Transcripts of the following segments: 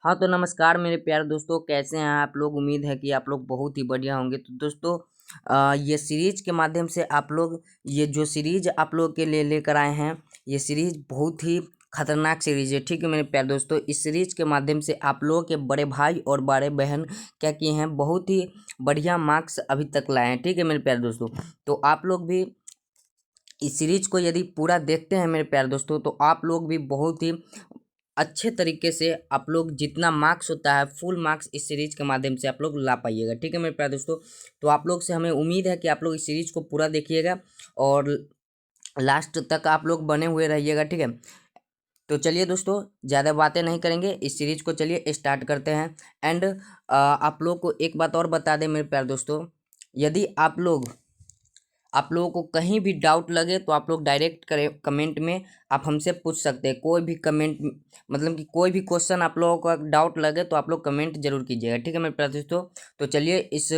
हाँ तो नमस्कार मेरे प्यारे दोस्तों, कैसे हैं आप लोग। उम्मीद है कि आप लोग बहुत ही बढ़िया होंगे। तो दोस्तों ये सीरीज के माध्यम से आप लोग ये जो सीरीज आप लोग के लिए लेकर आए हैं, ये सीरीज बहुत ही खतरनाक सीरीज है। ठीक है मेरे प्यारे दोस्तों, इस सीरीज के माध्यम से आप लोगों के बड़े भाई और बड़े बहन क्या किए हैं, बहुत ही बढ़िया मार्क्स अभी तक लाए हैं। ठीक है मेरे प्यारे दोस्तों, तो आप लोग भी इस सीरीज को यदि पूरा देखते हैं मेरे प्यारे दोस्तों, तो आप लोग भी बहुत ही अच्छे तरीके से आप लोग जितना मार्क्स होता है फुल मार्क्स इस सीरीज के माध्यम से आप लोग ला पाइएगा। ठीक है मेरे प्यारे दोस्तों, तो आप लोग से हमें उम्मीद है कि आप लोग इस सीरीज को पूरा देखिएगा और लास्ट तक आप लोग बने हुए रहिएगा। ठीक है, तो चलिए दोस्तों ज़्यादा बातें नहीं करेंगे, इस सीरीज को चलिए स्टार्ट करते हैं। एंड आप लोग को एक बात और बता दें मेरे प्यारे दोस्तों, यदि आप लोगों को कहीं भी डाउट लगे तो आप लोग डायरेक्ट करें कमेंट में, आप हमसे पूछ सकते हैं। कोई भी कमेंट मतलब कि कोई भी क्वेश्चन आप लोगों का डाउट लगे तो आप लोग कमेंट जरूर कीजिएगा। ठीक है मेरे प्यारे दोस्तों, तो चलिए इस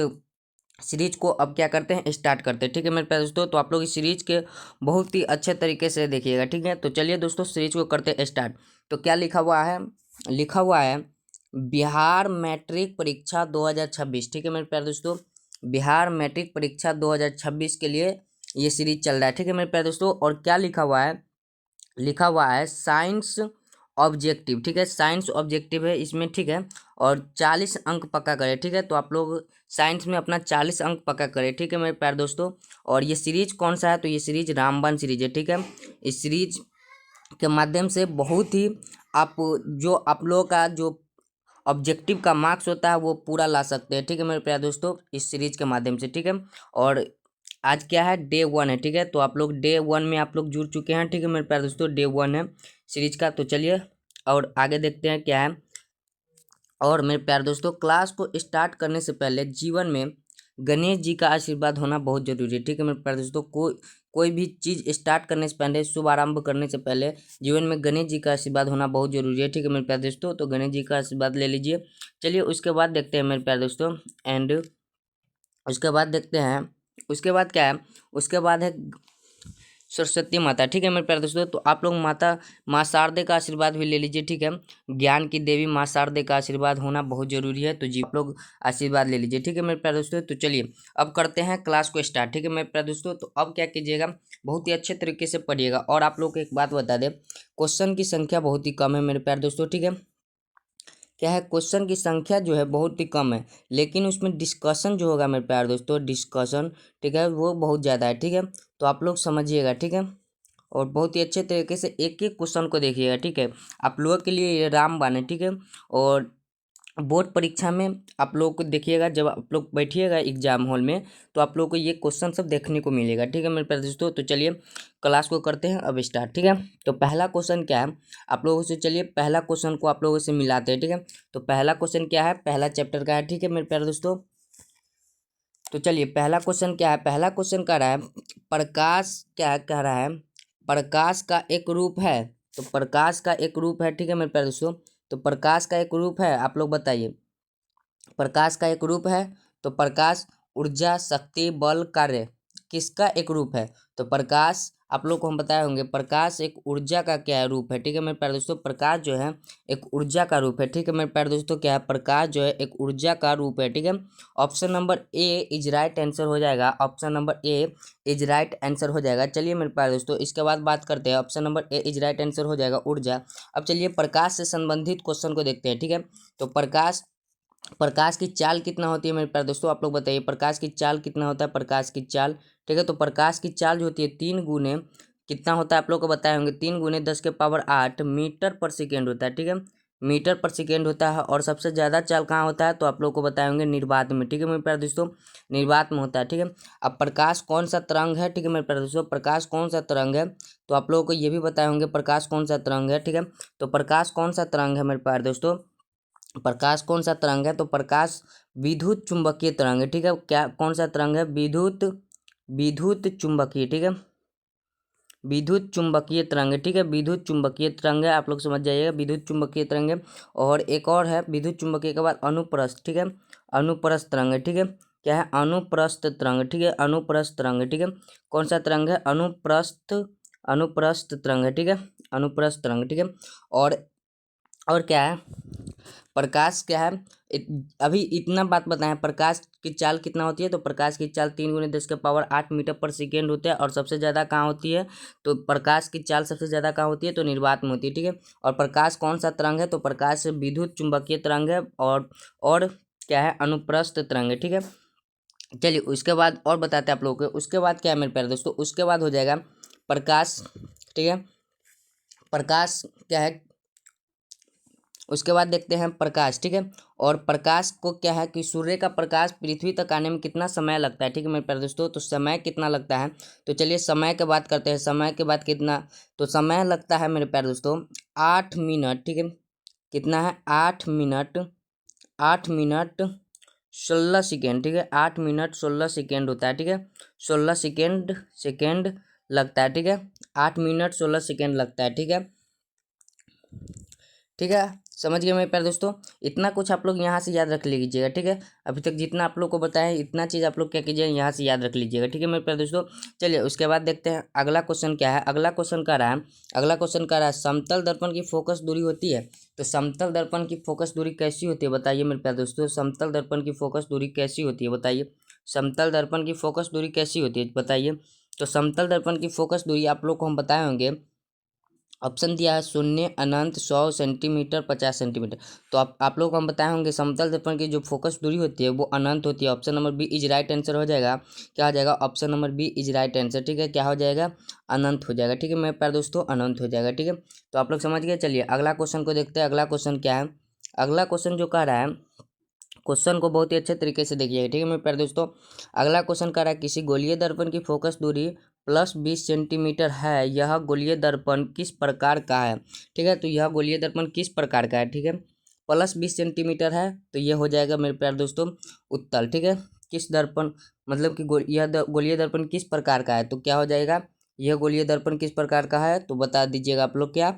सीरीज को अब क्या करते हैं, स्टार्ट करते हैं। ठीक है मेरे प्यारे दोस्तों, तो आप लोग इस सीरीज के बहुत ही अच्छे तरीके से देखिएगा। ठीक है, तो चलिए दोस्तों सीरीज को करते हैं स्टार्ट। तो क्या लिखा हुआ है बिहार मैट्रिक परीक्षा 2026। ठीक है मेरे प्यारे दोस्तों, बिहार मैट्रिक परीक्षा 2026 के लिए ये सीरीज चल रहा है। ठीक है मेरे प्यारे दोस्तों, और क्या लिखा हुआ है साइंस ऑब्जेक्टिव। ठीक है, साइंस ऑब्जेक्टिव है इसमें। ठीक है, और 40 अंक पक्का करें। ठीक है, तो आप लोग साइंस में अपना 40 अंक पक्का करें। ठीक है मेरे प्यारे दोस्तों, और ये सीरीज कौन सा है, तो ये सीरीज रामबाण सीरीज है। ठीक है, इस सीरीज के माध्यम से बहुत ही आप जो आप लोगों का जो ऑब्जेक्टिव का मार्क्स होता है वो पूरा ला सकते हैं। ठीक है मेरे प्यारे दोस्तों, इस सीरीज के माध्यम से। ठीक है, और आज क्या है, डे 1 है। ठीक है, तो आप लोग डे 1 में आप लोग जुड़ चुके हैं। ठीक है मेरे प्यारे दोस्तों, डे 1 है सीरीज का। तो चलिए और आगे देखते हैं क्या है। और मेरे प्यारे दोस्तों, क्लास को स्टार्ट करने से पहले जीवन में गणेश जी का आशीर्वाद होना बहुत जरूरी है। ठीक है मेरे प्यारे दोस्तों, कोई भी चीज़ स्टार्ट करने से पहले, शुभ आरंभ करने से पहले जीवन में गणेश जी का आशीर्वाद होना बहुत जरूरी है। ठीक है मेरे प्यारे दोस्तों, तो गणेश जी का आशीर्वाद ले लीजिए। चलिए उसके बाद देखते हैं मेरे प्यारे दोस्तों, एंड उसके बाद देखते हैं उसके बाद क्या है, उसके बाद है सरस्वती माता। ठीक है मेरे प्यारे दोस्तों, तो आप लोग माँ शारदे का आशीर्वाद भी ले लीजिए। ठीक है, ज्ञान की देवी माँ शारदे का आशीर्वाद होना बहुत जरूरी है, तो जी आप लोग आशीर्वाद ले लीजिए। ठीक है मेरे प्यारे दोस्तों, तो चलिए अब करते हैं क्लास को स्टार्ट। ठीक है मेरे प्यारे दोस्तों, तो अब क्या कीजिएगा, बहुत ही अच्छे तरीके से पढ़िएगा। और आप लोग को एक बात बता दें, क्वेश्चन की संख्या बहुत ही कम है मेरे प्यारे दोस्तों। ठीक है, क्या है, क्वेश्चन की संख्या जो है बहुत ही कम है, लेकिन उसमें डिस्कशन जो होगा मेरे प्यारे दोस्तों, डिस्कशन ठीक है वो बहुत ज़्यादा है। ठीक है, तो आप लोग समझिएगा। ठीक है, और बहुत ही अच्छे तरीके से एक एक क्वेश्चन को देखिएगा। ठीक है, आप लोगों के लिए ये रामबाण है। ठीक है, और बोर्ड परीक्षा में आप लोग को देखिएगा, जब आप लोग बैठिएगा एग्जाम हॉल में तो आप लोग को ये क्वेश्चन सब देखने को मिलेगा। ठीक है मेरे प्यारे दोस्तों, तो चलिए क्लास को करते हैं अब स्टार्ट। ठीक है, तो पहला क्वेश्चन क्या है, आप लोगों से चलिए पहला क्वेश्चन को आप लोगों से मिलाते हैं। ठीक है, तो पहला क्वेश्चन क्या है, पहला चैप्टर का है। ठीक है मेरे प्यारे दोस्तों, तो चलिए पहला क्वेश्चन क्या है, पहला क्वेश्चन कह रहा है प्रकाश, क्या कह रहा है, प्रकाश का एक रूप है। तो प्रकाश का एक रूप है। ठीक है मेरे प्यारे दोस्तों, तो प्रकाश का एक रूप है, आप लोग बताइए। प्रकाश का एक रूप है, तो प्रकाश ऊर्जा शक्ति बल कार्य किसका एक रूप है। तो प्रकाश आप लोग को हम बताए होंगे, प्रकाश एक ऊर्जा का क्या है, रूप है। ठीक है मेरे प्यारे दोस्तों, प्रकाश जो है एक ऊर्जा का रूप है। ठीक है मेरे प्यारे दोस्तों, क्या है, प्रकाश जो है एक ऊर्जा का रूप है। ठीक है, option number A is right answer हो जाएगा, option number A is right answer हो जाएगा। चलिए मेरे प्यारे दोस्तों, इसके बाद बात करते हैं, option number A is right answer हो जाएगा ऊर्जा। अब चलिए प्रकाश से संबंधित क्वेश्चन को देखते हैं। ठीक है, तो प्रकाश की चाल कितना होती है मेरे प्यारे दोस्तों, आप लोग बताइए प्रकाश की चाल कितना होता है, प्रकाश की चाल। ठीक है, तो प्रकाश की चाल जो होती है 3 गुने कितना होता है, आप लोग को बताए होंगे 3 × 10⁸ मीटर पर सेकेंड होता है। ठीक है, मीटर पर सेकेंड होता है, और सबसे ज़्यादा चाल कहाँ होता है, तो आप लोग को बताए होंगे निर्वात में। ठीक है मेरे प्यारे दोस्तों, निर्वात में होता है। ठीक है, अब प्रकाश कौन सा तरंग है, ठीक है मेरे प्यारे दोस्तों, प्रकाश कौन सा तरंग है, तो आप लोगों को ये भी बताए होंगे प्रकाश कौन सा तरंग है। ठीक है, तो प्रकाश कौन सा तरंग है मेरे प्यारे दोस्तों, प्रकाश कौन सा तरंग है, तो प्रकाश विद्युत चुंबकीय तरंग है। ठीक है, क्या कौन सा तरंग है, विद्युत विद्युत चुंबकीय। ठीक है, विद्युत चुंबकीय तरंग है। ठीक है, विद्युत चुंबकीय तरंग है, आप लोग समझ जाइएगा, विद्युत चुंबकीय तरंग है। और एक और है विद्युत चुंबकीय के बाद अनुप्रस्थ। ठीक है, अनुप्रस्थ तरंग है। ठीक है, क्या है, अनुप्रस्थ तरंग। ठीक है, अनुप्रस्थ तरंग है। ठीक है, कौन सा तरंग है, अनुप्रस्थ तरंग है। ठीक है, अनुप्रस्थ तरंग। ठीक है, और क्या है, प्रकाश क्या है, अभी इतना बात बताएं, प्रकाश की चाल कितना होती है, तो प्रकाश की चाल 3 × 10⁸ मीटर/सेकेंड होता है। और सबसे ज़्यादा कहाँ होती है, तो प्रकाश की चाल सबसे ज़्यादा कहाँ होती है, तो निर्वात में होती है, ठीक है। और प्रकाश कौन सा तरंग है, तो प्रकाश विद्युत चुंबकीय तरंग है, और क्या है, अनुप्रस्थ तरंग है, ठीक है। चलिए उसके बाद और बताते हैं आप लोगों को। उसके बाद क्या है मेरे प्यारे दोस्तों, उसके बाद हो जाएगा प्रकाश, ठीक है। प्रकाश क्या है, उसके बाद देखते हैं प्रकाश, ठीक है। और प्रकाश को क्या है कि सूर्य का प्रकाश पृथ्वी तक आने में कितना समय लगता है, ठीक है मेरे प्यारे दोस्तों। तो समय कितना लगता है, तो चलिए समय के बात करते हैं। समय के बाद कितना, तो समय लगता है मेरे प्यारे दोस्तों 8 मिनट, ठीक है। कितना है, 8 मिनट, 8 मिनट 16 सेकेंड, ठीक है। 8 मिनट 16 सेकेंड होता है, ठीक है। 16 सेकेंड लगता है, ठीक है। 8 मिनट 16 सेकेंड लगता है, ठीक है, ठीक है। समझ गए मेरे प्यारे दोस्तों। इतना कुछ आप लोग यहाँ से याद रख लीजिएगा, ठीक है। अभी तक जितना आप लोग को बताया इतना चीज़ आप लोग क्या कीजिए, यहाँ से याद रख लीजिएगा, ठीक है मेरे प्यारे दोस्तों। चलिए उसके बाद देखते हैं अगला क्वेश्चन क्या है। अगला क्वेश्चन कह रहा है, अगला क्वेश्चन कह रहा है समतल दर्पण की फोकस दूरी होती है। तो समतल दर्पण की फोकस दूरी कैसी होती है बताइए मेरे प्यारे दोस्तों। समतल दर्पण की फोकस दूरी कैसी होती है बताइए। समतल दर्पण की फोकस दूरी कैसी होती है बताइए। तो समतल दर्पण की फोकस दूरी आप लोग को हम बताए होंगे। ऑप्शन दिया है 0, अनंत, 100 सेंटीमीटर, 50 सेंटीमीटर। तो आप लोग को हम बताए होंगे समतल दर्पण की जो फोकस दूरी होती है वो अनंत होती है। Option number B is right answer हो जाएगा। क्या हो जाएगा, option number B is right answer, ठीक है। क्या हो जाएगा, अनंत हो जाएगा, ठीक है मेरे प्यारे दोस्तों, अनंत हो जाएगा, ठीक है। तो आप लोग समझ गए। चलिए अगला क्वेश्चन को देखते हैं। अगला क्वेश्चन क्या है, अगला क्वेश्चन जो कह रहा है, क्वेश्चन को बहुत ही अच्छे तरीके से देखिएगा, ठीक है मेरे प्यारे दोस्तों। अगला क्वेश्चन कह रहा है किसी गोलीय दर्पण की फोकस दूरी +20 सेंटीमीटर है, यह गोलीय दर्पण किस प्रकार का है, ठीक है। तो यह गोलीय दर्पण किस प्रकार का है, ठीक है। +20 सेंटीमीटर है तो यह हो जाएगा मेरे प्यारे दोस्तों उत्तल, ठीक है। किस दर्पण, मतलब कि गोलीय दर्पण किस प्रकार का है, तो क्या हो जाएगा, यह गोलीय दर्पण किस प्रकार का है, तो बता दीजिएगा आप लोग क्या,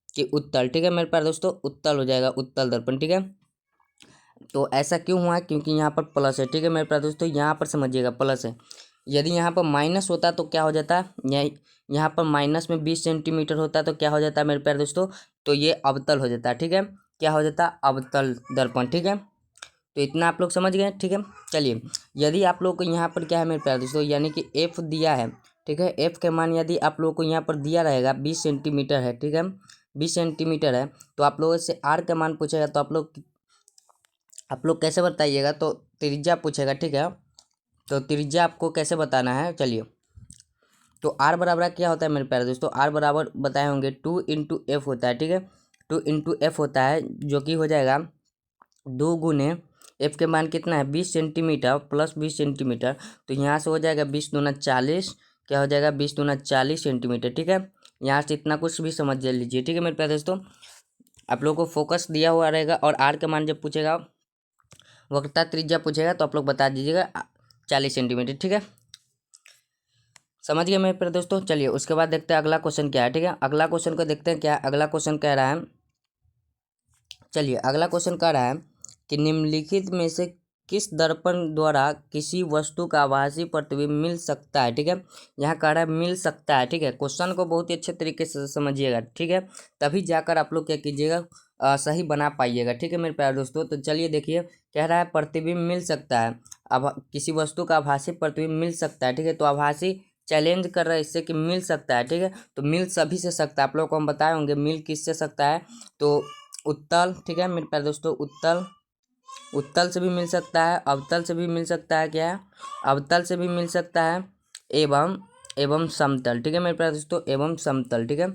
कि उत्तल, ठीक है मेरे प्यारे दोस्तों, उत्तल हो जाएगा, उत्तल दर्पण, ठीक है। तो ऐसा क्यों हुआ है, क्योंकि यहाँ पर प्लस है, ठीक है मेरे प्यारे दोस्तों। यहाँ पर समझिएगा प्लस है, यदि यहाँ पर माइनस होता तो क्या हो जाता, यहाँ पर माइनस में 20 सेंटीमीटर होता तो क्या हो जाता मेरे प्यारे दोस्तों, तो ये अवतल हो जाता, ठीक है। क्या हो जाता, अवतल दर्पण, ठीक है। तो इतना आप लोग समझ गए, ठीक है। चलिए यदि आप लोग को यहाँ पर क्या है मेरे प्यारे दोस्तों, यानी कि एफ दिया है, ठीक है। एफ के मान यदि आप लोग को यहाँ पर दिया रहेगा 20 सेंटीमीटर है, ठीक है, 20 सेंटीमीटर है, तो आप लोगों से आर का मान पूछेगा तो आप लोग कैसे बताइएगा, तो त्रिज्या पूछेगा, ठीक है। तो त्रिज्या आपको कैसे बताना है, चलिए। तो आर बराबर क्या होता है मेरे प्यारे दोस्तों, आर बराबर बताए होंगे 2 × F होता है, ठीक है। 2 × F होता है, जो कि हो जाएगा 2 × F के मान कितना है 20 सेंटीमीटर +20 सेंटीमीटर। तो यहाँ से हो जाएगा 20×2 = 40, क्या हो जाएगा 20×2 = 40 सेंटीमीटर, ठीक है। यहाँ से इतना कुछ भी समझ लीजिए, ठीक है मेरे प्यारे दोस्तों। आप लोगों को फोकस दिया हुआ रहेगा और आर का मान जब पूछेगा, वक्रता त्रिज्या पूछेगा, तो आप लोग बता दीजिएगा 40 सेंटीमीटर, ठीक है। समझ गए मेरे प्यारे दोस्तों। चलिए उसके बाद देखते हैं अगला क्वेश्चन क्या है, ठीक है। अगला क्वेश्चन को देखते हैं क्या अगला क्वेश्चन कह रहा है। चलिए अगला क्वेश्चन कह रहा है कि निम्नलिखित में से किस दर्पण द्वारा किसी वस्तु का आभासी प्रतिबिंब मिल सकता है, ठीक है। यहाँ कह रहा है मिल सकता है, ठीक है। क्वेश्चन को बहुत ही अच्छे तरीके से समझिएगा, ठीक है, तभी जाकर आप लोग क्या कीजिएगा, सही बना पाइएगा, ठीक है मेरे प्यारे दोस्तों। तो चलिए देखिए, कह रहा है प्रतिबिंब मिल सकता है, अब किसी वस्तु का आभासी प्रतिबिंब मिल सकता है, ठीक है। तो आभासी चैलेंज कर रहा है इससे कि मिल सकता है, ठीक है। तो मिल सभी से सकता है, आप लोग को हम बताए होंगे मिल किससे सकता है, तो उत्तल, ठीक है मेरे प्यारे दोस्तों, उत्तल, उत्तल से भी मिल सकता है, अवतल से भी मिल सकता है, क्या है, अवतल से भी मिल सकता है, एवं समतल, ठीक है मेरे प्यारे दोस्तों, एवं समतल, ठीक है,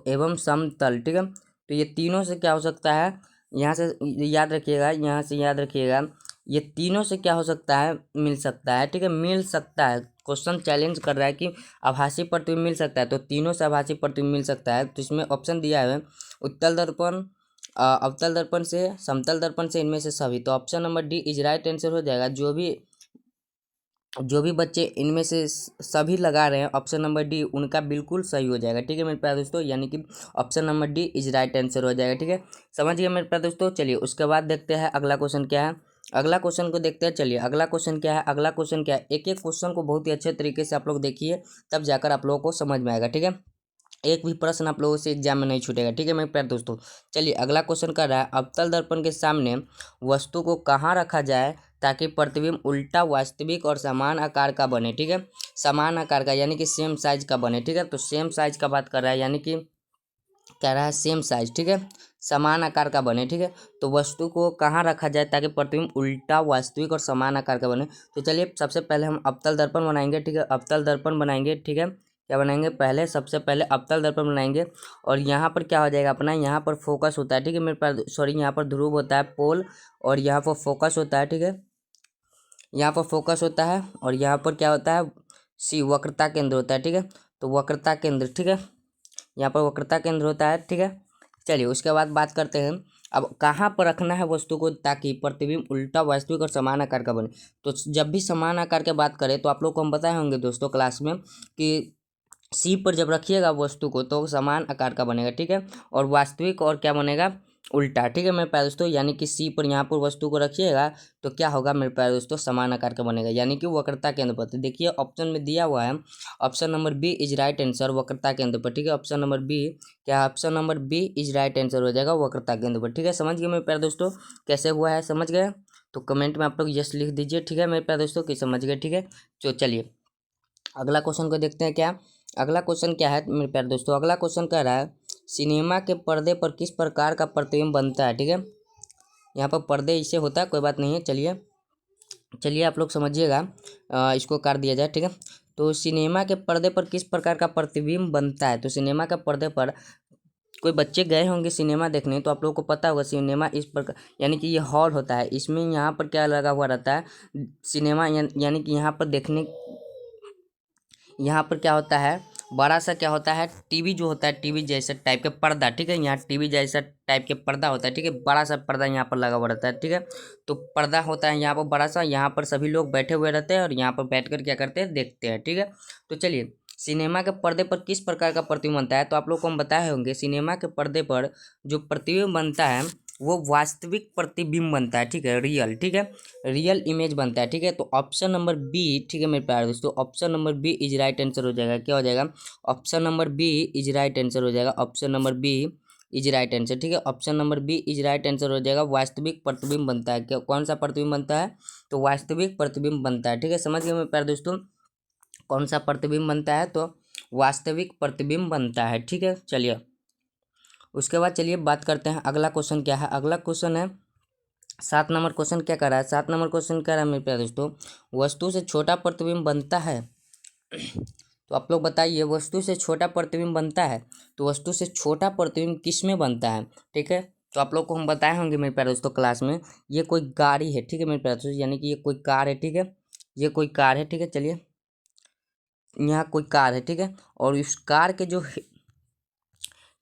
एवं समतल, ठीक है। तो ये तीनों से क्या हो सकता है, यहाँ से याद रखिएगा, यहाँ से याद रखिएगा, ये तीनों से क्या हो सकता है, मिल सकता है, ठीक है, मिल सकता है। क्वेश्चन चैलेंज कर रहा है कि आभासी प्रतिबिंब मिल सकता है, तो तीनों से आभासी प्रतिबिंब मिल सकता है। तो इसमें ऑप्शन दिया है उत्तल दर्पण, अवतल दर्पण से, समतल दर्पण से, इनमें से सभी। तो option number D is right answer हो जाएगा। जो भी बच्चे इनमें से सभी लगा रहे हैं ऑप्शन नंबर डी, उनका बिल्कुल सही हो जाएगा, ठीक है मेरे प्यारे दोस्तों, यानी कि option number D is right answer हो जाएगा, ठीक है। समझ गए मेरे प्यारे दोस्तों। चलिए उसके बाद देखते हैं अगला क्वेश्चन क्या है। अगला क्वेश्चन को देखते हैं। चलिए अगला क्वेश्चन क्या है, अगला क्वेश्चन क्या है, एक एक क्वेश्चन को बहुत ही अच्छे तरीके से आप लोग देखिए, तब जाकर आप लोगों को समझ में आएगा, ठीक है। एक भी प्रश्न आप लोगों से एग्जाम में नहीं छूटेगा, ठीक है मेरे प्यारे दोस्तों। चलिए अगला क्वेश्चन कर रहा है, अवतल दर्पण के सामने वस्तु को कहाँ रखा जाए ताकि प्रतिबिंब उल्टा, वास्तविक और समान आकार का बने, ठीक है। समान आकार का यानी कि सेम साइज का बने, ठीक है। तो सेम साइज का बात कर रहा है, यानी कि कह रहा है सेम साइज, ठीक है, समान आकार का बने, ठीक है। तो वस्तु को कहाँ रखा जाए ताकि प्रतिबिंब उल्टा, वास्तविक और समान आकार का बने। तो चलिए सबसे पहले हम अवतल दर्पण बनाएंगे, ठीक है। अवतल दर्पण बनाएंगे, ठीक है। क्या बनाएंगे, पहले सबसे पहले अवतल दर्पण बनाएंगे। और यहाँ पर क्या हो जाएगा अपना, यहाँ पर फोकस होता है, ठीक है मेरे पास, सॉरी यहाँ पर ध्रुव होता है, पोल, और यहाँ पर फोकस होता है, ठीक है। यहाँ पर फोकस होता है और यहाँ पर क्या होता है, सी वक्रता केंद्र होता है, ठीक है। तो वक्रता केंद्र, ठीक है, यहाँ पर वक्रता केंद्र होता है, ठीक है। चलिए उसके बाद बात करते हैं, अब कहाँ पर रखना है वस्तु को ताकि प्रतिबिंब उल्टा, वास्तविक और समान आकार का बने। तो जब भी समान आकार की बात करें तो आप लोग को हम बताए होंगे दोस्तों क्लास में कि सी पर जब रखिएगा वस्तु को तो समान आकार का बनेगा, ठीक है। और वास्तविक और क्या बनेगा, उल्टा, ठीक है मेरे प्यारे दोस्तों। यानी कि सी पर यहाँ पर वस्तु को रखिएगा तो क्या होगा मेरे प्यारे दोस्तों, समान आकार का बनेगा, यानी कि वक्रता केंद्र पर। तो देखिए ऑप्शन में दिया हुआ है, option number B is right answer, वक्रता केंद्र पर, ठीक है। ऑप्शन नंबर बी, क्या option number B is right answer हो जाएगा, वक्रता केंद्र पर, ठीक है। समझ गए मेरे प्यारे दोस्तों कैसे हुआ है, समझ गए तो कमेंट में आप लोग यस लिख दीजिए, ठीक है मेरे प्यारे दोस्तों कि समझ गए, ठीक है। तो चलिए अगला क्वेश्चन को देखते हैं, क्या अगला क्वेश्चन क्या है मेरे प्यारे दोस्तों। अगला क्वेश्चन कह रहा है, सिनेमा के पर्दे पर किस प्रकार का प्रतिबिंब बनता है, ठीक है। यहाँ पर पर्दे इसे होता है, कोई बात नहीं है, चलिए चलिए आप लोग समझिएगा, इसको कर दिया जाए, ठीक है। तो सिनेमा के पर्दे पर किस प्रकार का प्रतिबिंब बनता है। तो सिनेमा के पर्दे पर कोई बच्चे गए होंगे सिनेमा देखने तो आप लोगों को पता होगा, सिनेमा इस प्रकार यानी कि ये हॉल होता है, इसमें यहाँ पर क्या लगा हुआ रहता है, सिनेमा यानी कि यहाँ पर देखने, यहाँ पर क्या होता है, बड़ा सा क्या होता है, टीवी जो होता है, टीवी जैसा टाइप का पर्दा, ठीक है। यहाँ टीवी जैसा टाइप के पर्दा होता है, ठीक है, बड़ा सा पर्दा यहाँ पर लगा हुआ रहता है, ठीक है। तो पर्दा होता है यहाँ पर बड़ा सा, यहाँ पर सभी लोग बैठे हुए रहते हैं और यहाँ पर बैठकर क्या करते हैं, देखते हैं, ठीक है। तो चलिए सिनेमा के पर्दे पर किस प्रकार का प्रतिबिंब बनता है। तो आप लोग को हम बताए होंगे, सिनेमा के पर्दे पर जो प्रतिबिंब बनता है वो वास्तविक प्रतिबिंब बनता है, ठीक है, रियल, ठीक है, रियल इमेज बनता है, ठीक है। तो ऑप्शन नंबर बी, ठीक है मेरे प्यारे दोस्तों, option number B is right answer हो जाएगा, क्या हो जाएगा, option number B is right answer हो जाएगा, option number B is right answer, ठीक है। Option number B is right answer हो जाएगा, वास्तविक प्रतिबिंब बनता है, क्या कौन सा प्रतिबिंब बनता है, तो वास्तविक प्रतिबिंब बनता है, ठीक है। समझ गए मेरे प्यारे दोस्तों, कौन सा प्रतिबिंब बनता है, तो वास्तविक प्रतिबिंब बनता है, ठीक है। चलिए उसके बाद चलिए बात करते हैं, अगला क्वेश्चन क्या है। अगला क्वेश्चन है 7 नंबर क्वेश्चन, क्या कर रहा है, 7 नंबर क्वेश्चन कह रहा है मेरे प्यारे दोस्तों, वस्तु से छोटा प्रतिबिंब बनता है। तो आप लोग बताइए, वस्तु से छोटा प्रतिबिंब बनता है, तो वस्तु से छोटा प्रतिबिंब किस में बनता है, ठीक है। तो आप लोग को हम बताए होंगे मेरे प्यारे दोस्तों क्लास में, ये कोई गाड़ी है, ठीक है मेरे प्यारे दोस्तों, यानी कि ये कोई कार है, ठीक है, ये कोई कार है, ठीक है। चलिए यहाँ कोई कार है, ठीक है, और इस कार के जो,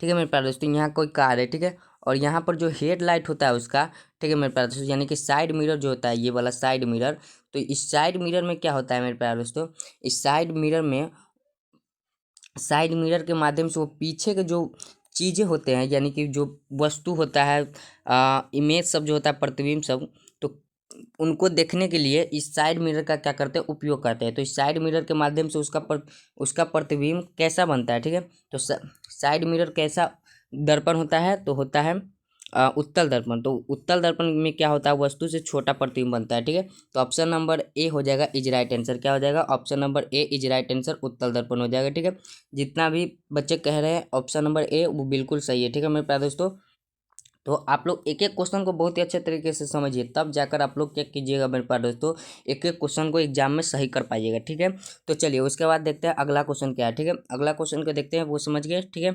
ठीक है मेरे प्यारे दोस्तों, यहाँ कोई कार है, ठीक है, और यहाँ पर जो हेडलाइट होता है उसका, ठीक है मेरे प्यारे दोस्तों, यानी कि साइड मिरर जो होता है, ये वाला साइड मिरर। तो इस साइड मिरर में क्या होता है मेरे प्यारे दोस्तों, इस साइड मिरर में, साइड मिरर के माध्यम से वो पीछे के जो चीज़ें होते हैं, यानी कि जो वस्तु होता है, इमेज सब जो होता है, प्रतिबिंब सब, तो उनको देखने के लिए इस साइड मिरर का क्या करते हैं, उपयोग करते हैं। तो इस साइड मिरर के माध्यम से उसका प्रतिबिंब कैसा बनता है, ठीक है। तो साइड मिरर कैसा दर्पण होता है, तो होता है उत्तल दर्पण। तो उत्तल दर्पण में क्या होता है, वस्तु से छोटा प्रतिबिंब बनता है, ठीक है। तो ऑप्शन नंबर ए हो जाएगा इज राइट आंसर, क्या हो जाएगा, option number A is right answer, उत्तल दर्पण हो जाएगा, ठीक है। जितना भी बच्चे कह रहे हैं ऑप्शन नंबर ए वो बिल्कुल सही है, ठीक है मेरे प्यारे दोस्तों। तो आप लोग एक एक क्वेश्चन को बहुत ही अच्छे तरीके से समझिए, तब जाकर आप लोग क्या कीजिएगा मेरे प्यारे दोस्तों, एक एक क्वेश्चन को एग्जाम में सही कर पाइएगा, ठीक है। तो चलिए उसके बाद देखते हैं अगला क्वेश्चन क्या है, ठीक है। अगला क्वेश्चन को देखते हैं, वो समझ गए, ठीक है।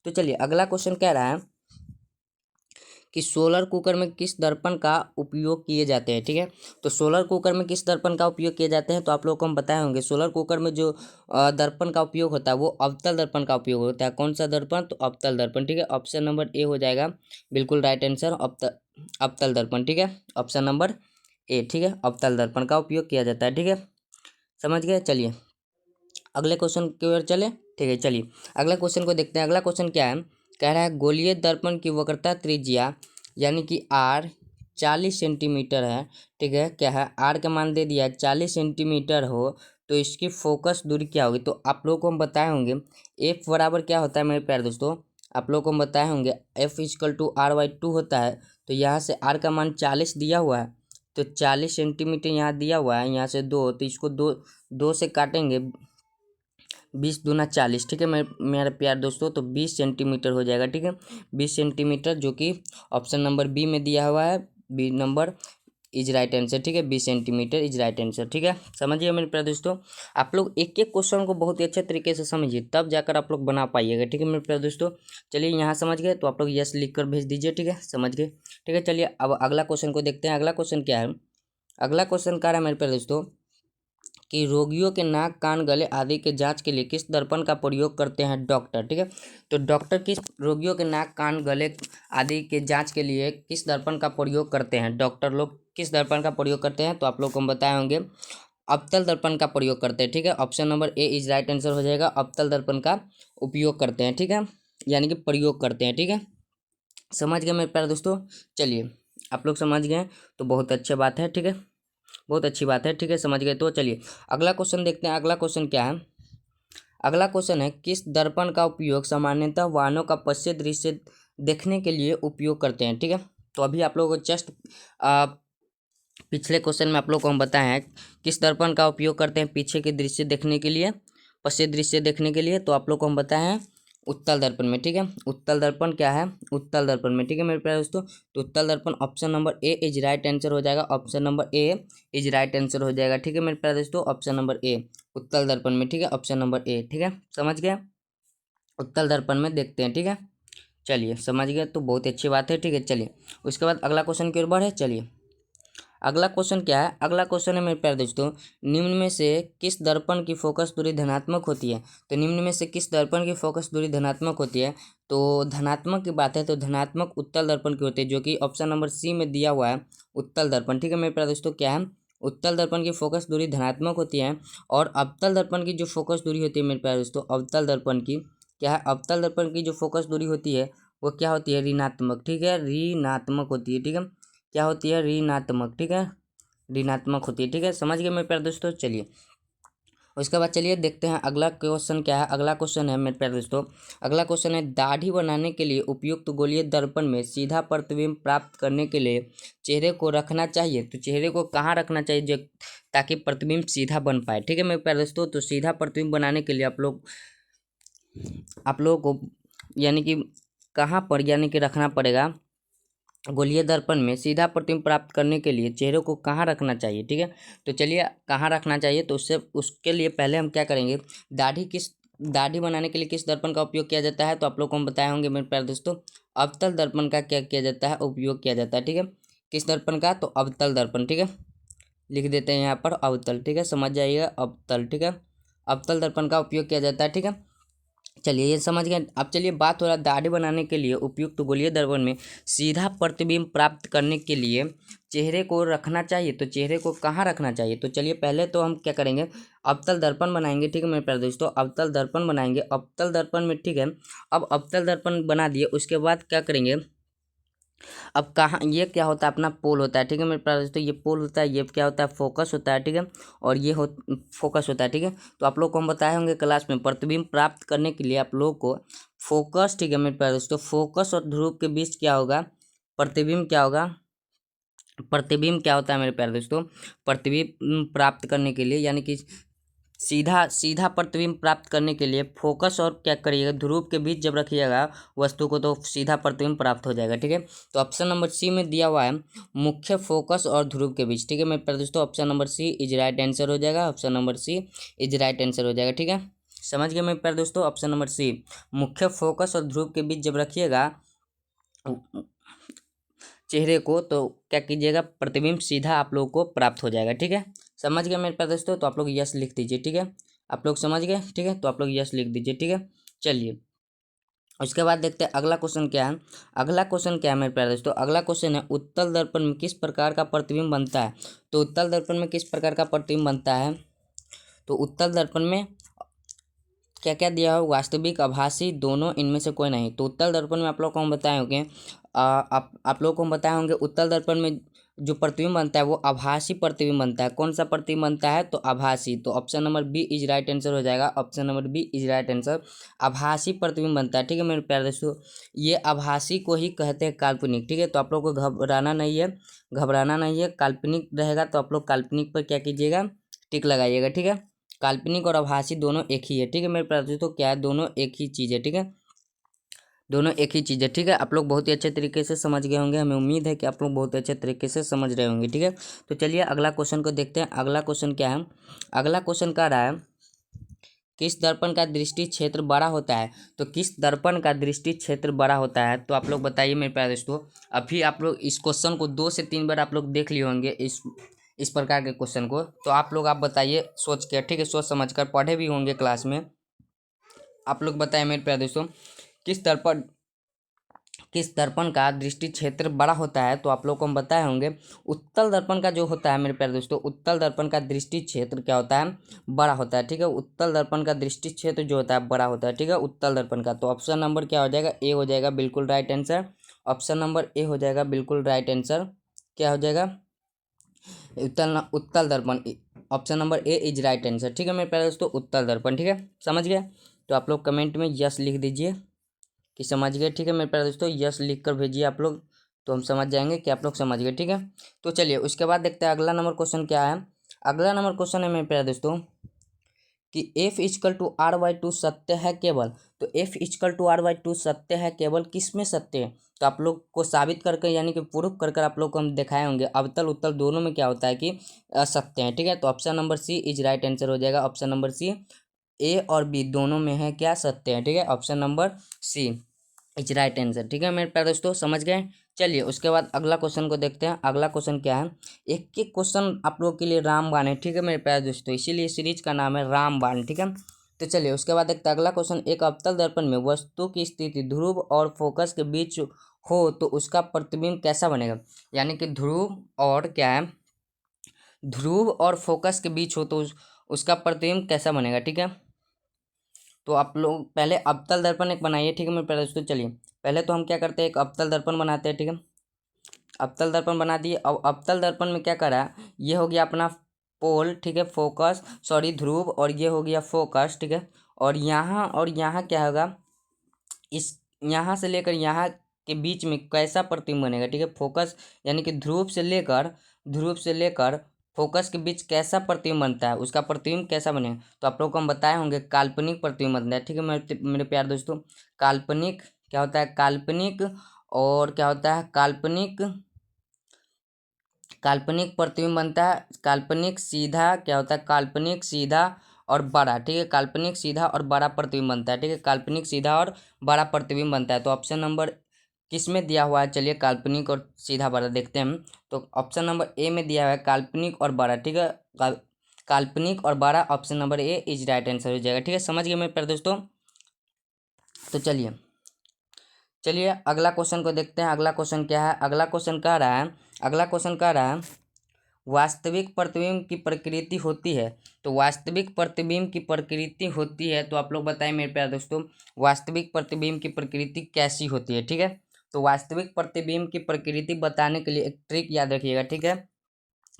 तो चलिए अगला क्वेश्चन कह रहा है कि सोलर कुकर में किस दर्पण का उपयोग किए जाते हैं, ठीक है। तो सोलर कुकर में किस दर्पण का उपयोग किए जाते हैं, तो आप लोग को हम बताए होंगे, सोलर कुकर में जो दर्पण का उपयोग होता है वो अवतल दर्पण का उपयोग होता है। कौन सा दर्पण, तो अवतल दर्पण, ठीक है। ऑप्शन नंबर ए हो जाएगा बिल्कुल राइट आंसर, अवतल दर्पण, ठीक है, ऑप्शन नंबर ए, ठीक है, अवतल दर्पण का उपयोग किया जाता है, ठीक है, समझ गए। चलिए अगले क्वेश्चन की ओर चले, ठीक है। चलिए अगला क्वेश्चन को देखते हैं। अगला क्वेश्चन क्या है, कह रहा है गोलीय दर्पण की वक्रता त्रिज्या यानी कि आर 40 सेंटीमीटर है, ठीक है, क्या है, आर का मान दे दिया 40 सेंटीमीटर हो तो इसकी फोकस दूरी क्या होगी। तो आप लोगों को हम बताए होंगे एफ बराबर क्या होता है मेरे प्यारे दोस्तों, आप लोगों को हम बताए होंगे एफ इक्वल टू r/2 होता है। तो यहाँ से r का मान 40 दिया हुआ है, तो 40 सेंटीमीटर यहाँ दिया हुआ है, यहाँ से 2, तो इसको दो से काटेंगे, 20 दूना 40, ठीक है मेरे प्यार दोस्तों। तो 20 सेंटीमीटर हो जाएगा, ठीक है 20 सेंटीमीटर, जो कि ऑप्शन नंबर बी में दिया हुआ है, B number is right answer, ठीक है 20 सेंटीमीटर इज राइट आंसर, ठीक है। समझिए मेरे प्यारे दोस्तों, आप लोग एक एक क्वेश्चन को बहुत ही अच्छे तरीके से समझिए, तब जाकर आप लोग बना पाइएगा, ठीक है मेरे प्यारे दोस्तों। चलिए यहाँ समझ गए तो आप लोग यस लिख कर भेज दीजिए, ठीक है समझ गए, ठीक है। चलिए अब अगला क्वेश्चन को देखते हैं। अगला क्वेश्चन क्या है, अगला क्वेश्चन क्या है मेरे प्यारे दोस्तों कि रोगियों के नाक कान गले आदि के जांच के लिए किस दर्पण का प्रयोग करते हैं डॉक्टर, ठीक है। तो डॉक्टर किस रोगियों के नाक कान गले आदि के जांच के लिए किस दर्पण का प्रयोग करते हैं, डॉक्टर लोग किस दर्पण का प्रयोग करते हैं। तो आप लोग को हम बताए होंगे अवतल दर्पण का प्रयोग करते हैं, ठीक है। Option number A is right answer हो जाएगा, अवतल दर्पण का उपयोग करते हैं, ठीक है, यानी कि प्रयोग करते हैं, ठीक है। समझ गए मेरे प्यारे दोस्तों। चलिए आप लोग समझ गए तो बहुत अच्छी बात है, ठीक है, बहुत अच्छी बात है, ठीक है समझ गए। तो चलिए अगला क्वेश्चन देखते हैं। अगला क्वेश्चन क्या है, अगला क्वेश्चन है किस दर्पण का उपयोग सामान्यतः वाहनों का पश्चिम दृश्य देखने के लिए उपयोग करते हैं, ठीक है। तो अभी आप लोगों को जस्ट पिछले क्वेश्चन में आप लोग को हम बताए हैं किस दर्पण का उपयोग करते हैं पीछे के दृश्य देखने के लिए, पश्चिम दृश्य देखने के लिए। तो आप लोग को हम बताए हैं उत्तल दर्पण में, ठीक है। उत्तल दर्पण क्या है, उत्तल दर्पण में, ठीक है मेरे प्यारे दोस्तों। तो उत्तल दर्पण option number A is right answer हो जाएगा, option number A is right answer हो जाएगा, ठीक है मेरे प्यारे दोस्तों। ऑप्शन नंबर ए उत्तल दर्पण में, ठीक है ऑप्शन नंबर ए, ठीक है समझ गए। उत्तल दर्पण में देखते हैं, ठीक है। चलिए समझ गए तो बहुत अच्छी बात है, ठीक है। चलिए उसके बाद अगला क्वेश्चन की ओर बढ़े। चलिए अगला क्वेश्चन क्या है, अगला क्वेश्चन है मेरे प्यारे दोस्तों निम्न में से किस दर्पण की फोकस दूरी धनात्मक होती है। तो निम्न में से किस दर्पण की फोकस दूरी धनात्मक होती है। तो धनात्मक की बात है तो धनात्मक उत्तल दर्पण की होती है, जो कि ऑप्शन नंबर सी में दिया हुआ है उत्तल दर्पण, ठीक है मेरे प्यारे दोस्तों। क्या है, उत्तल दर्पण की फोकस दूरी धनात्मक होती है, और अवतल दर्पण की जो फोकस दूरी होती है मेरे प्यारे दोस्तों, अवतल दर्पण की क्या है, अवतल दर्पण की जो फोकस दूरी होती है वो क्या होती है, ऋणात्मक, ठीक है ऋणात्मक होती है, ठीक है क्या होती है, ऋणात्मक, ठीक है ऋणात्मक होती है, ठीक है समझ गए मेरे प्यारे दोस्तों। चलिए उसके बाद चलिए देखते हैं अगला क्वेश्चन क्या है। अगला क्वेश्चन है मेरे प्यारे दोस्तों, अगला क्वेश्चन है दाढ़ी बनाने के लिए उपयुक्त गोलीय दर्पण में सीधा प्रतिबिंब प्राप्त करने के लिए चेहरे को रखना चाहिए। तो चेहरे को कहाँ रखना चाहिए जो ताकि प्रतिबिंब सीधा बन पाए, ठीक है मेरे प्यारे दोस्तों। तो सीधा प्रतिबिंब बनाने के लिए आप लोगों को यानी कि कहाँ पर यानी कि रखना पड़ेगा, गोलीय दर्पण में सीधा प्रतिबिंब प्राप्त करने के लिए चेहरे को कहाँ रखना चाहिए, ठीक है। तो चलिए कहाँ रखना चाहिए, तो उसके लिए पहले हम क्या करेंगे, दाढ़ी बनाने के लिए किस दर्पण का उपयोग किया जाता है। तो आप लोग को हम बताए होंगे मेरे प्यारे दोस्तों अवतल दर्पण का क्या किया जाता है, उपयोग किया जाता है, ठीक है। किस दर्पण का, तो अवतल दर्पण, ठीक है लिख देते हैं यहाँ पर अवतल, ठीक है समझ जाइएगा अवतल, ठीक है अवतल दर्पण का उपयोग किया जाता है, ठीक है। चलिए ये समझ गए। अब चलिए बात हो रहा है दाढ़ी बनाने के लिए उपयुक्त गोलीय दर्पण में सीधा प्रतिबिंब प्राप्त करने के लिए चेहरे को रखना चाहिए। तो चेहरे को कहाँ रखना चाहिए, तो चलिए पहले तो हम क्या करेंगे, अवतल दर्पण बनाएंगे, ठीक है मेरे प्यारे दोस्तों अवतल दर्पण बनाएंगे, अवतल दर्पण में, ठीक है। अब अवतल दर्पण बना दिए उसके बाद क्या करेंगे, अब कहाँ ये क्या होता है, अपना पोल होता है, ठीक है मेरे प्यारे दोस्तों ये पोल होता है, ये क्या होता है, फोकस होता है, ठीक है। और ये फोकस होता है, ठीक है। तो आप लोग को हम बताए होंगे क्लास में प्रतिबिंब प्राप्त करने के लिए आप लोग को फोकस, ठीक है मेरे प्यारे दोस्तों फोकस और ध्रुव के बीच क्या होगा, प्रतिबिंब क्या होगा, प्रतिबिंब क्या होता है मेरे प्यारे दोस्तों, प्रतिबिंब प्राप्त करने के लिए यानी कि सीधा सीधा प्रतिबिंब प्राप्त करने के लिए फोकस और क्या करिएगा, ध्रुव के बीच जब रखिएगा वस्तु को तो सीधा प्रतिबिंब प्राप्त हो जाएगा, ठीक है। तो ऑप्शन नंबर सी में दिया हुआ है मुख्य फोकस और ध्रुव के बीच, ठीक है मेरे प्यारे दोस्तों option number C is right answer हो जाएगा, option number C is right answer हो जाएगा, ठीक है समझ गए मेरे प्यारे दोस्तों। ऑप्शन नंबर सी मुख्य फोकस और ध्रुव के बीच जब रखिएगा चेहरे को तो क्या कीजिएगा, प्रतिबिंब सीधा आप लोगों को प्राप्त हो जाएगा, ठीक है समझ गए मेरे प्यारे दोस्तों। तो आप लोग यस लिख दीजिए, ठीक है आप लोग समझ गए, ठीक है तो आप लोग यस लिख दीजिए, ठीक है। चलिए उसके बाद देखते हैं अगला क्वेश्चन क्या है। अगला क्वेश्चन क्या है मेरे प्यारे दोस्तों, अगला क्वेश्चन है उत्तल दर्पण में किस प्रकार का प्रतिबिंब बनता है। तो उत्तल दर्पण में किस प्रकार का प्रतिबिंब बनता है, तो उत्तल दर्पण में क्या क्या दिया हो, वास्तविक आभासी दोनों इनमें से कोई नहीं। तो उत्तल दर्पण में आप लोग को हम बताए होंगे आप लोग को हम बताए होंगे उत्तल दर्पण में जो प्रतिबिंब बनता है वो आभासी प्रतिबिंब बनता है। कौन सा प्रतिबिंब बनता है? तो आभासी। तो option number B is right answer हो जाएगा। Option number B is right answer. आभासी प्रतिबिंब बनता है, ठीक है मेरे प्यारे दोस्तों। ये आभासी को ही कहते हैं काल्पनिक, ठीक है। तो आप लोग को घबराना नहीं है, घबराना नहीं है। काल्पनिक रहेगा तो आप लोग काल्पनिक पर क्या कीजिएगा? टिक लगाइएगा, ठीक है। काल्पनिक और आभासी दोनों एक ही है, ठीक है मेरे प्यारे दोस्तों। क्या है? दोनों एक ही चीज़ है, ठीक है। दोनों एक ही चीज़ है, ठीक है। आप लोग बहुत ही अच्छे तरीके से समझ गए होंगे, हमें उम्मीद है कि आप लोग बहुत अच्छे तरीके से समझ रहे होंगे, ठीक है। तो चलिए अगला क्वेश्चन को देखते हैं। अगला क्वेश्चन क्या है? अगला क्वेश्चन कह रहा है किस दर्पण का दृष्टि क्षेत्र बड़ा होता है? तो किस दर्पण का दृष्टि क्षेत्र बड़ा होता है? तो आप लोग बताइए मेरे प्यारे दोस्तों। अभी आप लोग इस क्वेश्चन को 2 से 3 बार आप लोग देख लिए होंगे, इस प्रकार के क्वेश्चन को। तो आप बताइए सोच के, ठीक है, सोच समझ कर, पढ़े भी होंगे क्लास में। आप लोग बताइए मेरे प्यारे दोस्तों, किस दर्पण किस दर्पण का दृष्टि क्षेत्र बड़ा होता है? तो आप लोग को हम बताए होंगे उत्तल दर्पण का जो होता है मेरे प्यारे दोस्तों, उत्तल दर्पण का दृष्टि क्षेत्र क्या होता है? बड़ा होता है, ठीक है। उत्तल दर्पण का दृष्टि क्षेत्र जो होता है बड़ा होता है, ठीक है, उत्तल दर्पण का। तो ऑप्शन नंबर क्या हो जाएगा? ए हो जाएगा बिल्कुल right answer. Option number A हो जाएगा बिल्कुल राइट आंसर। क्या हो जाएगा? उत्तल दर्पण। Option number A is right answer, ठीक है मेरे प्यारे दोस्तों, उत्तल दर्पण, ठीक है। समझ गए? तो आप लोग कमेंट में यस लिख दीजिए कि समझ गए, ठीक है मेरे प्यारे दोस्तों। यस लिख कर भेजिए आप लोग, तो हम समझ जाएंगे कि आप लोग समझ गए, ठीक है। तो चलिए उसके बाद देखते हैं अगला नंबर क्वेश्चन क्या है। अगला नंबर क्वेश्चन है मेरे प्यारे दोस्तों कि F is equal to R by two सत्य है केवल। तो F is equal to R by two सत्य है केवल किस में सत्य है? तो आप लोग को साबित करके यानी कि प्रूफ कर कर आप लोग को हम दिखाए होंगे अवतल उत्तल दोनों में क्या होता है कि सत्य है, ठीक है। तो option number C is right answer हो जाएगा। ऑप्शन नंबर सी, ए और बी दोनों में है क्या? सत्य है, ठीक है। Option number C is right answer, ठीक है मेरे प्यारे दोस्तों, समझ गए। चलिए उसके बाद अगला क्वेश्चन को देखते हैं। अगला क्वेश्चन क्या है? एक एक क्वेश्चन आप लोग के लिए रामबाण है, ठीक है मेरे प्यारे दोस्तों, इसीलिए सीरीज का नाम है रामबाण, ठीक है। तो चलिए उसके बाद देखते हैं अगला क्वेश्चन। एक अवतल दर्पण में वस्तु की स्थिति ध्रुव और फोकस के बीच हो तो उसका प्रतिबिंब कैसा बनेगा? यानी कि ध्रुव और क्या है, ध्रुव और फोकस के बीच हो तो उसका प्रतिबिंब कैसा बनेगा, ठीक है। तो आप लोग पहले अवतल दर्पण एक बनाइए, ठीक है मेरे प्यारे दोस्तों। चलिए पहले तो हम क्या करते हैं, एक अवतल दर्पण बनाते हैं, ठीक है। अवतल दर्पण बना दिए। अब अवतल दर्पण में क्या करा, ये हो गया अपना पोल, ठीक है, फोकस, सॉरी ध्रुव, और ये हो गया फोकस, ठीक है। और यहाँ क्या होगा, इस यहाँ से लेकर यहाँ के बीच में कैसा प्रतिबिंब बनेगा, ठीक है। फोकस यानी कि ध्रुव से लेकर फोकस के बीच कैसा प्रतिबिंब बनता है, उसका प्रतिबिंब कैसा बनेगा? तो आप लोग को हम बताए होंगे काल्पनिक प्रतिबिंब बनता है, ठीक है मेरे प्यार दोस्तों। काल्पनिक क्या होता है? काल्पनिक, और क्या होता है? काल्पनिक प्रतिबिंब बनता है। काल्पनिक सीधा क्या होता है? काल्पनिक सीधा और बड़ा, ठीक है। काल्पनिक सीधा और बड़ा प्रतिबिंब बनता है, ठीक है। काल्पनिक सीधा और बड़ा प्रतिबिंब बनता है। तो ऑप्शन नंबर किस में दिया हुआ है? चलिए काल्पनिक और सीधा बड़ा देखते हैं हम। तो ऑप्शन नंबर ए में दिया हुआ है काल्पनिक और बड़ा, ठीक है। काल्पनिक और बड़ा, option number A is right answer हो जाएगा, ठीक है। समझ गए मेरे प्यारे दोस्तों। तो चलिए अगला क्वेश्चन को देखते हैं। अगला क्वेश्चन क्या है? अगला क्वेश्चन कह रहा है वास्तविक प्रतिबिंब की प्रकृति होती है। तो वास्तविक प्रतिबिंब की प्रकृति होती है, तो आप लोग बताएं मेरे प्यारे दोस्तों, वास्तविक प्रतिबिंब की प्रकृति कैसी होती है, ठीक है। तो वास्तविक प्रतिबिंब की प्रकृति बताने के लिए एक ट्रिक याद रखिएगा, ठीक है।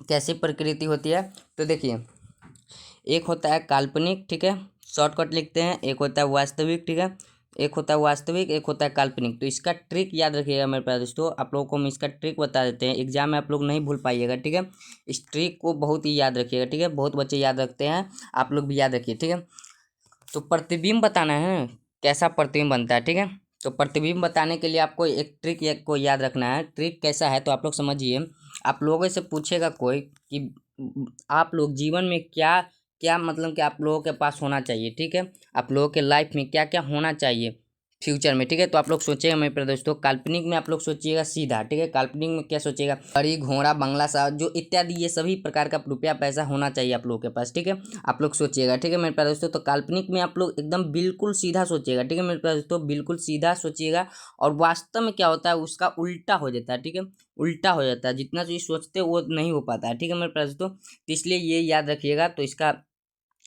कैसी प्रकृति होती है? तो देखिए, एक होता है काल्पनिक, ठीक है, शॉर्टकट लिखते हैं। एक होता है वास्तविक, ठीक है। एक होता है वास्तविक, एक होता है काल्पनिक। तो इसका ट्रिक याद रखिएगा मेरे प्यारे दोस्तों। आप लोगों को हम इसका ट्रिक बता देते हैं, एग्जाम में आप लोग नहीं भूल पाइएगा, ठीक है। इस ट्रिक को बहुत ही याद रखिएगा, ठीक है। बहुत बच्चे याद रखते हैं, आप लोग भी याद रखिए, ठीक है। तो प्रतिबिंब बताना है, कैसा प्रतिबिंब बनता है, ठीक है। तो प्रतिबिंब बताने के लिए आपको एक ट्रिक को याद रखना है। ट्रिक कैसा है तो आप लोग समझिए। आप लोगों से पूछेगा कोई कि आप लोग जीवन में क्या क्या मतलब कि आप लोगों के पास होना चाहिए, ठीक है। आप लोगों के लाइफ में क्या क्या होना चाहिए फ्यूचर में, ठीक है। तो आप लोग सोचिएगा मेरे प्यारे दोस्तों, काल्पनिक में आप लोग सोचिएगा सीधा, ठीक है। काल्पनिक में क्या सोचिएगा? गाड़ी, घोड़ा, बंगला सा जो इत्यादि, ये सभी प्रकार का रुपया पैसा होना चाहिए आप लोगों के पास, ठीक है। आप लोग सोचिएगा, ठीक है मेरे प्यारे दोस्तों। तो काल्पनिक में आप लोग एकदम बिल्कुल सीधा सोचिएगा, ठीक है मेरे प्यारे दोस्तों, बिल्कुल सीधा सोचिएगा। और वास्तव में क्या होता है, उसका उल्टा हो जाता है, ठीक है। उल्टा हो जाता है, जितना चीज सोचते वो नहीं हो पाता है, ठीक है मेरे प्यारे दोस्तों। तो इसलिए ये याद रखिएगा। तो इसका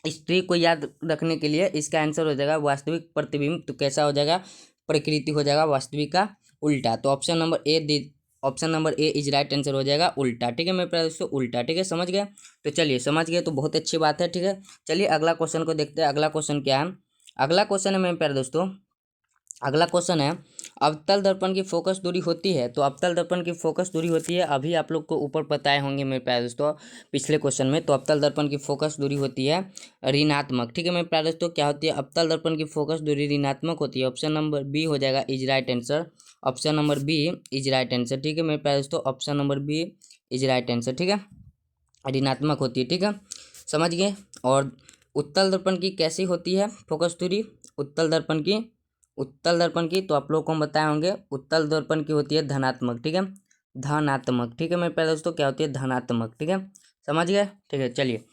इस ट्रिक को याद रखने के लिए इसका आंसर हो जाएगा वास्तविक प्रतिबिंब। तो कैसा हो जाएगा? प्रकृति हो जाएगा वास्तविक का उल्टा। तो option number A option number A is right answer हो जाएगा उल्टा। ठीक है मेरे प्यारे दोस्तों, उल्टा। ठीक है, समझ गए? तो चलिए, समझ गए तो बहुत अच्छी बात है। ठीक है, चलिए अगला क्वेश्चन को देखते हैं। अगला क्वेश्चन क्या है? अगला क्वेश्चन है मेरे प्यारे दोस्तों, अगला क्वेश्चन है, अवतल दर्पण की फोकस दूरी होती है। तो अवतल दर्पण की फोकस दूरी होती है, अभी आप लोग को ऊपर बताए होंगे मेरे प्यारे दोस्तों पिछले क्वेश्चन में। तो अवतल दर्पण की फोकस दूरी होती है ऋणात्मक। ठीक है मेरे प्यारे दोस्तों, क्या होती है? अवतल दर्पण की फोकस दूरी ऋणात्मक होती है। ऑप्शन नंबर बी हो जाएगा is right answer. Option number B is right answer. ठीक है मेरे प्यारे दोस्तों, option number B is right answer. ठीक है, ऋणात्मक होती है। ठीक है, समझ गए? और उत्तल दर्पण की कैसी होती है फोकस दूरी? उत्तल दर्पण की तो आप लोग को हम बताए होंगे, उत्तल दर्पण की होती है धनात्मक। ठीक है, धनात्मक। ठीक है मेरे प्यारे दोस्तों, क्या होती है? धनात्मक। ठीक है, समझ गए? ठीक है, चलिए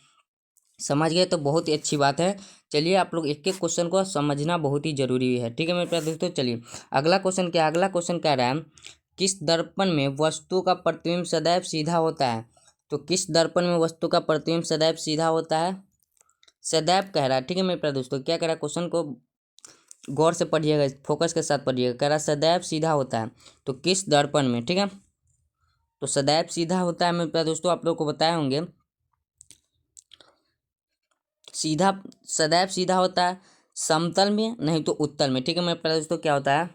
समझ गए तो बहुत ही अच्छी बात है। चलिए आप लोग एक एक क्वेश्चन को समझना बहुत ही जरूरी है। ठीक है मेरे प्यारे दोस्तों, चलिए अगला क्वेश्चन क्या है? अगला क्वेश्चन कह रहा है, किस दर्पण में वस्तु का प्रतिबिंब सदैव सीधा होता है? तो किस दर्पण में वस्तु का प्रतिबिंब सदैव सीधा होता है? सदैव कह रहा है। ठीक है मेरे प्यारे दोस्तों, क्या कह रहा है? क्वेश्चन को गौर से पढ़िएगा, फोकस के साथ पढ़िएगा। कह रहा है सदैव सीधा होता है, तो किस दर्पण में? ठीक है, तो सदैव सीधा होता है मेरे प्यारे दोस्तों, आप लोग को बताए होंगे, सीधा सदैव सीधा होता है समतल में, नहीं तो उत्तल में। ठीक है मेरे प्यारे दोस्तों, क्या होता है?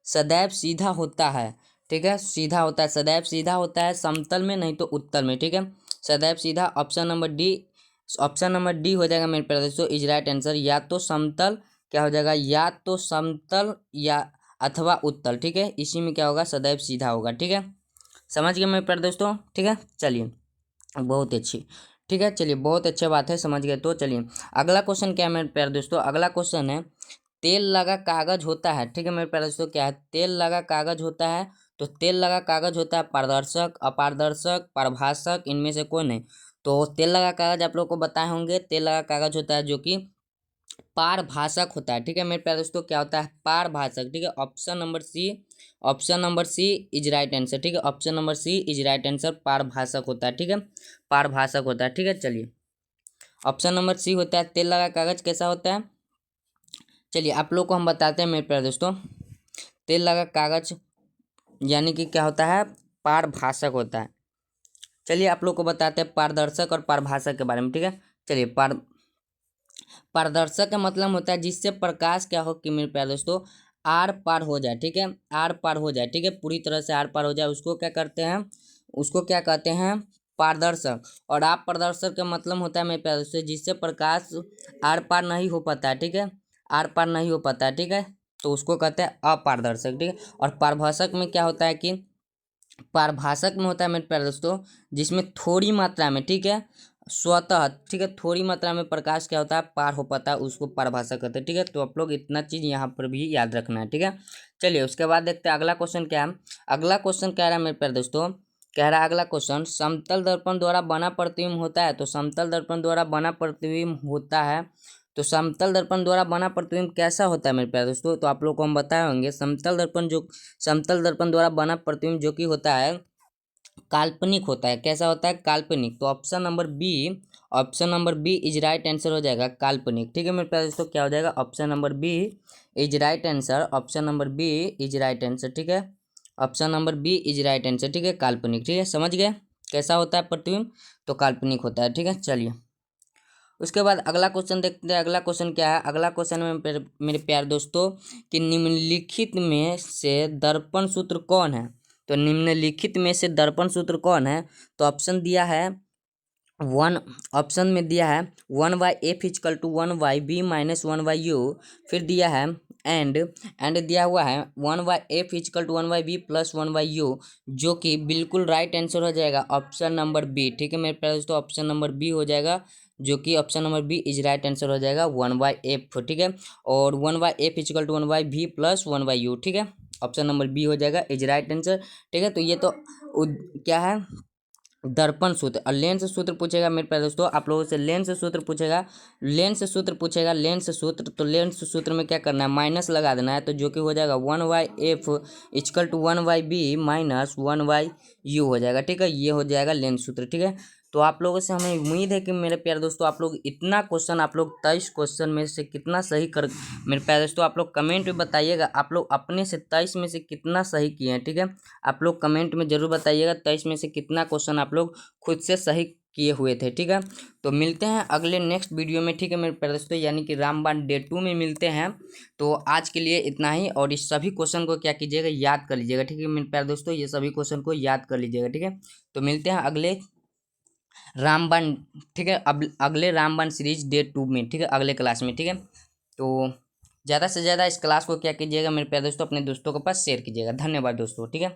सदैव सीधा होता है। ठीक है, सीधा होता है, सदैव सीधा होता है समतल में, नहीं तो उत्तल में। ठीक है, सदैव सीधा। Option number D, option number D हो जाएगा मेरे प्यारे दोस्तों इज राइट आंसर। या तो समतल, क्या हो जाएगा? या तो समतल या अथवा उत्तल। ठीक है, इसी में क्या होगा? सदैव सीधा होगा। ठीक है, समझ गए मेरे प्यारे दोस्तों? ठीक है, चलिए बहुत अच्छी। ठीक है, चलिए बहुत अच्छी बात है, समझ गए। तो चलिए अगला क्वेश्चन क्या है मेरे प्यारे दोस्तों? अगला क्वेश्चन है, तेल लगा कागज होता है। ठीक है मेरे प्यारे दोस्तों, क्या है? तेल लगा कागज होता है। तो तेल लगा कागज होता है पारदर्शक, अपारदर्शक, पारभाषक, इनमें से कोई नहीं। तो तेल लगा कागज आप लोग को बताए होंगे, तेल लगा कागज होता है जो कि पारभाषक होता है। ठीक है मेरे प्यारे दोस्तों, क्या होता है? पारभाषक। ठीक है, option number C, option number C is right answer. ठीक है, option number C is right answer, पारभाषक होता है। ठीक है, पारभाषक होता है। ठीक है, चलिए ऑप्शन नंबर सी होता है तेल लगा कागज कैसा होता है? चलिए आप लोग को हम बताते हैं मेरे प्यारे दोस्तों, तेल लगा कागज यानी कि क्या होता है? पारभाषक होता है। चलिए आप लोग को बताते हैं पारदर्शक और पारभाषक के बारे में। ठीक है, चलिए पारदर्शक का मतलब होता है जिससे प्रकाश क्या हो कि मेरे प्यारे दोस्तों आर पार हो जाए। ठीक है, आर पार हो जाए। ठीक है, पूरी तरह से आर पार हो जाए, उसको क्या करते हैं? उसको क्या कहते हैं? पारदर्शक। और आप पारदर्शक का मतलब होता है मेरे प्यारे दोस्तों जिससे प्रकाश आर पार नहीं हो पाता है। ठीक है, आर पार नहीं हो पाता है। ठीक है, तो उसको कहते हैं अपारदर्शक। ठीक है, और पारभाषक में क्या होता है कि पारभाषक में होता है मेरे प्यारे दोस्तों जिसमें थोड़ी मात्रा में, ठीक है, स्वतः, ठीक है, थोड़ी मात्रा में प्रकाश क्या होता है? पार हो पाता है, उसको पारभाषक कहते हैं। ठीक है, तो आप लोग इतना चीज यहाँ पर भी याद रखना है। ठीक है, चलिए उसके बाद देखते हैं अगला क्वेश्चन क्या है। अगला क्वेश्चन कह रहा है मेरे प्यारे दोस्तों, कह रहा है अगला क्वेश्चन, समतल दर्पण द्वारा बना प्रतिबिंब होता है। तो समतल दर्पण द्वारा बना प्रतिबिंब होता है, तो समतल दर्पण द्वारा बना प्रतिबिंब कैसा होता है मेरे प्यारे दोस्तों? तो आप लोग को हम बताए होंगे, समतल दर्पण द्वारा बना प्रतिबिंब जो कि होता है काल्पनिक होता है। कैसा होता है? काल्पनिक। तो option number B, option number B is right answer हो जाएगा, काल्पनिक। ठीक है मेरे प्यारे दोस्तों, क्या हो जाएगा? Option number B is right answer, option number B is right answer. ठीक है, option number B is right answer. ठीक है, काल्पनिक। ठीक है, समझ गए कैसा होता है प्रतिबिंब? तो काल्पनिक होता है। ठीक है, चलिए उसके बाद अगला क्वेश्चन देखते हैं। अगला क्वेश्चन क्या है? अगला क्वेश्चन में मेरे प्यारे दोस्तों कि निम्नलिखित में से दर्पण सूत्र कौन है? तो निम्नलिखित में से दर्पण सूत्र कौन है? तो ऑप्शन दिया है वन, ऑप्शन में दिया है 1/f equal to 1/b minus 1/u। फिर दिया है एंड दिया हुआ है 1/f equal to 1/b plus 1/u, जो कि बिल्कुल राइट आंसर हो जाएगा ऑप्शन नंबर बी। ठीक है मेरे प्यारे दोस्तों, ऑप्शन नंबर बी हो जाएगा, जो कि option number B is right answer हो जाएगा 1/f। ठीक है, और 1/f equal to 1/b plus 1/u। ठीक है, ऑप्शन नंबर बी हो जाएगा इज राइट आंसर। ठीक है, तो ये तो क्या है? दर्पण सूत्र। और लेंस सूत्र पूछेगा मेरे प्यारे दोस्तों, आप लोगों से लेंस सूत्र पूछेगा, लेंस सूत्र पूछेगा, लेंस सूत्र। तो लेंस सूत्र में क्या करना है? माइनस लगा देना है, तो जो कि हो जाएगा 1/f equal to 1/b minus 1/u हो जाएगा। ठीक है, ये हो जाएगा लेंस सूत्र। ठीक है, तो आप लोगों से हमें उम्मीद है कि मेरे प्यारे दोस्तों आप लोग इतना क्वेश्चन, आप लोग 23 क्वेश्चन में से कितना सही कर, मेरे प्यारे दोस्तों आप लोग कमेंट में बताइएगा आप लोग अपने से 23 में से कितना सही किए हैं। ठीक है, आप लोग कमेंट में जरूर बताइएगा 23 में से कितना क्वेश्चन आप लोग खुद से सही किए हुए थे। ठीक है, तो मिलते हैं अगले नेक्स्ट वीडियो में। ठीक है मेरे प्यारे दोस्तों, यानी कि रामबाण डे 2 में मिलते हैं। तो आज के लिए इतना ही, और इस सभी क्वेश्चन को क्या कीजिएगा, याद कर लीजिएगा। ठीक है मेरे प्यारे दोस्तों, ये सभी क्वेश्चन को याद कर लीजिएगा। ठीक है, तो मिलते हैं अगले रामबाण, ठीक है, अब अगले रामबाण सीरीज डे 2 में। ठीक है, अगले क्लास में। ठीक है, तो ज़्यादा से ज़्यादा इस क्लास को क्या कीजिएगा मेरे प्यारे दोस्तों, अपने दोस्तों के पास शेयर कीजिएगा। धन्यवाद दोस्तों। ठीक है।